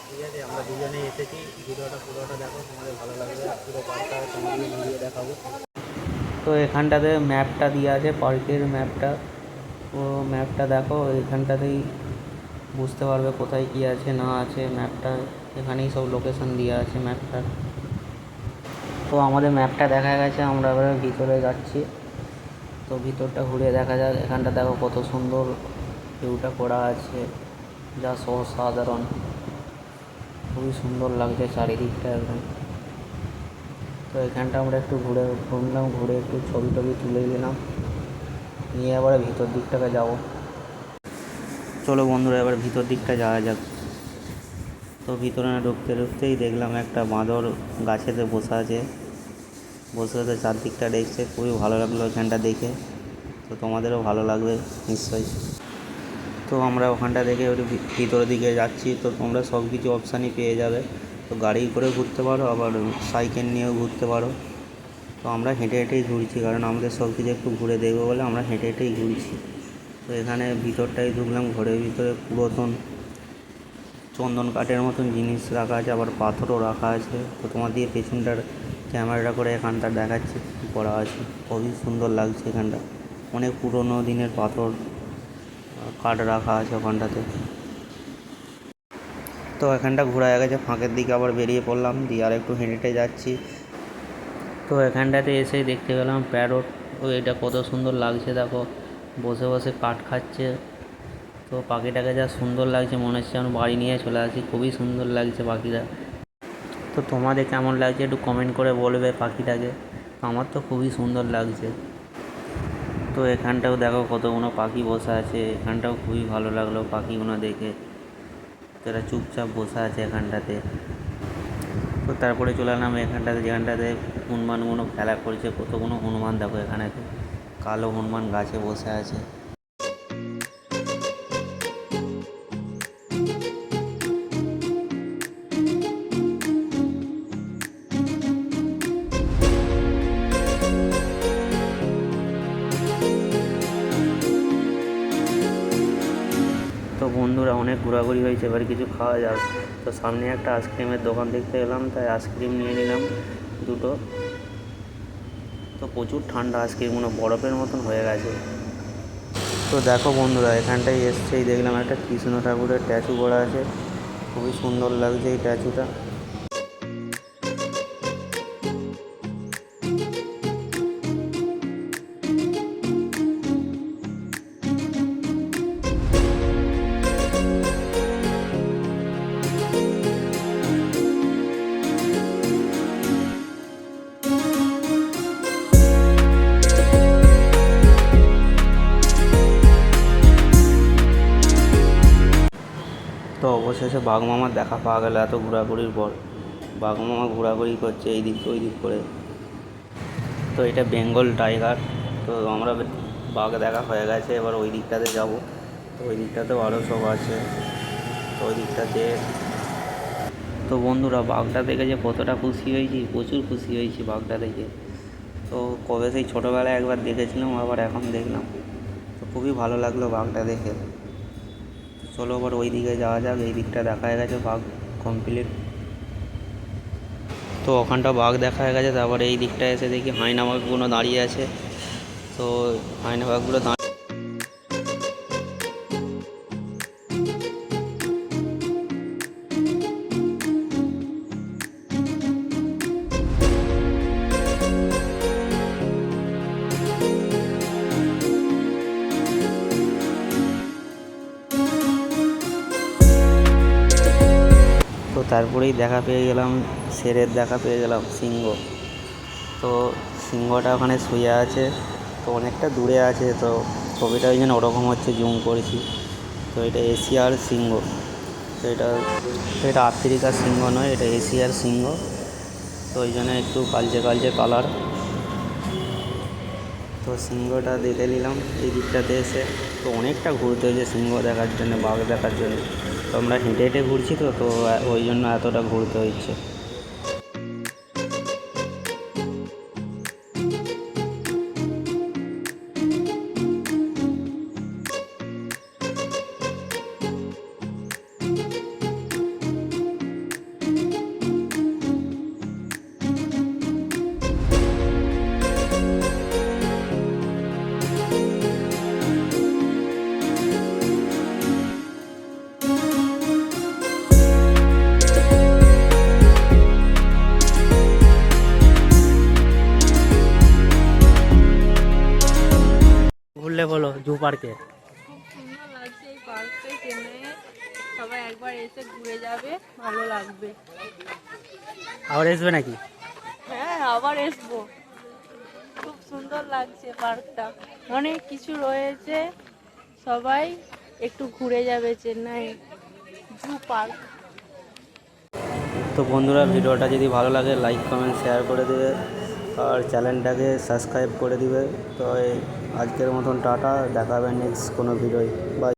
ঠিক আছে, আমরা দুজনেই এসেছি। ভিডিওটা পুরোটা দেখো, তোমাদের ভালো লাগবে। পুরো পার্কটা তোমাদের ভিডিও দেখাবো। তো এখানটাতে ম্যাপটা দেওয়া আছে, পার্কের ম্যাপটা। তো ম্যাপটা দেখো, এখানটাতেই বুঝতে পারবে কোথায় কী আছে না আছে। ম্যাপটা এখানেই সব লোকেশন দেওয়া আছে ম্যাপটার। তো আমাদের ম্যাপটা দেখা গেছে, আমরা এবারে ভিতরে যাচ্ছি। তো ভিতরটা ঘুরে দেখা যাক। এখানটা দেখো কত সুন্দর ভিউটা করা আছে, যা অসাধারণ, খুবই সুন্দর লাগছে চারিদিকটা একদম। তো এখানটা আমরা একটু ঘুরলাম, ঘুরে একটু ছবি টবি তুলে নিলাম, নিয়ে আবার ভিতর দিকটাকে যাব। চলো বন্ধুরা, এবার ভিতর দিকটা যাওয়া যাক। তো ভিতরে ঢুকতে ঢুকতেই দেখলাম একটা বাঁদর গাছেতে বসে আছে, বসে বসে চারদিকটা দেখছে। খুবই ভালো লাগলো এখানটা দেখে। তো তোমাদেরও ভালো লাগবে নিশ্চয়ই। তো আমরা ওখানটা দেখে একটু ভিতরের দিকে যাচ্ছি। তো তোমরা সব কিছু অপশানই পেয়ে যাবে। তো গাড়ি করে ঘুরতে পারো, আবার সাইকেল নিয়েও ঘুরতে পারো। তো আমরা হেঁটে হেঁটেই ঘুরছি, কারণ আমাদের সব কিছু একটু ঘুরে দেখবো বলে আমরা হেঁটে হেঁটেই ঘুরছি। তো এখানে ভিতরটাই ঢুকলাম, ঘরের ভিতরে পুরাতন চন্দন কাঠের মতন জিনিস রাখা আছে, আবার পাথরও রাখা আছে। তো তোমার দিয়ে পেছনটার ক্যামেরাটা করে এখানটা দেখাচ্ছি কী করা আছে। খুবই সুন্দর লাগছে এখানটা, অনেক পুরনো দিনের পাথর কাঠ রাখা আছে ওখানটাতে। তো এখানটা ঘোরা হয়ে গেছে, ফাঁকের দিকে আবার বেরিয়ে পড়লাম, দিয়ে আর একটু হেঁটে হেঁটে যাচ্ছি। তো এখানটাতে এসেই দেখতে পেলাম প্যারট। ও এটা কত সুন্দর লাগছে দেখো, বসে বসে কাঠ খাচ্ছে। তো পাখিটাকে যা সুন্দর লাগছে, মনে হচ্ছে আমি বাড়ি নিয়ে চলে আসি। খুবই সুন্দর লাগছে পাখিটা। তো তোমাদের কেমন লাগছে একটু কমেন্ট করে বলবে পাখিটাকে। আমার তো খুবই সুন্দর লাগছে। তো এখানটাও দেখো কতগুলো পাখি বসে আছে, এখানটাও খুবই ভালো লাগলো পাখিগুলো দেখে। তারা চুপচাপ বসে আছে এখানটাতে। তো তারপরে চলে এলাম এখানটাতে, যেখানটাতে হনুমানগুলো খেলা করছে। কতগুলো হনুমান দেখো এখানেতে, কালো হনুমান গাছে বসে আছে। তো বন্ধুরা, অনেক ঘোরাঘুরি হয়েছে, এবার কিছু খাওয়া যাক। তো সামনে একটা আইসক্রিমের দোকান দেখতে এলাম, তাই আইসক্রিম নিয়ে নিলাম দুটো। তো প্রচুর ঠান্ডা, আইসক্রিমগুলো বরফের মতন হয়ে গেছে। তো দেখো বন্ধুরা, এখানটায় এসছেই দেখলাম একটা কৃষ্ণ ঠাকুরের স্ট্যাচু করা আছে। খুবই সুন্দর লাগছে এই স্ট্যাচুটা। তো অবশেষে বাঘমামার দেখা পাওয়া গেল এত ঘোরাঘুরির পর। বাঘমামা ঘোরাঘুরি করছে এই দিক ওই দিক করে। তো এটা বেঙ্গল টাইগার। তো আমরা বাঘ দেখা হয়ে গেছে, এবার ওই দিকটাতে যাব। তো ওই দিকটাতেও আরও সব আছে। তো ওই দিকটাতে, তো বন্ধুরা, বাঘটা দেখে যে কতটা খুশি হয়েছি, প্রচুর খুশি হয়েছি বাঘটা দেখে। তো কবে সেই ছোটোবেলায় একবার দেখেছিলাম, আবার এখন দেখলাম। তো খুবই ভালো লাগলো বাঘটা দেখে। তো চলো আবার ওই দিকে যাওয়া যাক। এই দিকটা দেখা হয়ে গেছে বাঘ কমপ্লিট। তো ওখানটা বাঘ দেখা হয়ে গেছে, তারপরে এই দিকটা এসে দেখি হায়না বাঘগুলো দাঁড়িয়ে আছে। তো হায়না বাঘগুলো তো তারপরেই দেখা পেয়ে গেলাম, শেরের দেখা পেয়ে গেলাম, সিংহ। তো সিংহটা ওখানে শুয়ে আছে, তো অনেকটা দূরে আছে। তো ছবিটা ওই জন্য ওরকম হচ্ছে, জুম করেছি। তো এটা এশিয়ার সিংহ। তো এটা আফ্রিকার সিংহ নয়, এটা এশিয়ার সিংহ। তো ওই জন্য একটু কালচে কালচে কালার। তো সিংহটা দেখে নিলাম এই দিকটাতে এসে। তো অনেকটা ঘুরতে হয়েছে সিংহ দেখার জন্য, বাঘ দেখার জন্য। তো আমরা হেঁটে হেঁটে ঘুরছি, তো তো ওই জন্য এতটা ঘুরতে হচ্ছে। জু পার্কে? খুব সুন্দর লাগছে এই পার্কটা, চেন্নাইয়ে সবাই একবার এসে ঘুরে যাবে, ভালো লাগবে। আবার আসবে নাকি? হ্যাঁ, আবার আসবো। খুব সুন্দর লাগছে পার্কটা, অনেক কিছু রয়েছে, সবাই একটু ঘুরে যাবে চেন্নাই জু পার্ক। তো বন্ধুরা, ভিডিওটা যদি ভালো লাগে লাইক কমেন্ট শেয়ার করে দেবে আর চ্যানেলটাকে সাবস্ক্রাইব করে দিবে। তো আজকের মতন টাটা, দেখা হবে নেক্সট কোনো ভিডিওয়। বাই।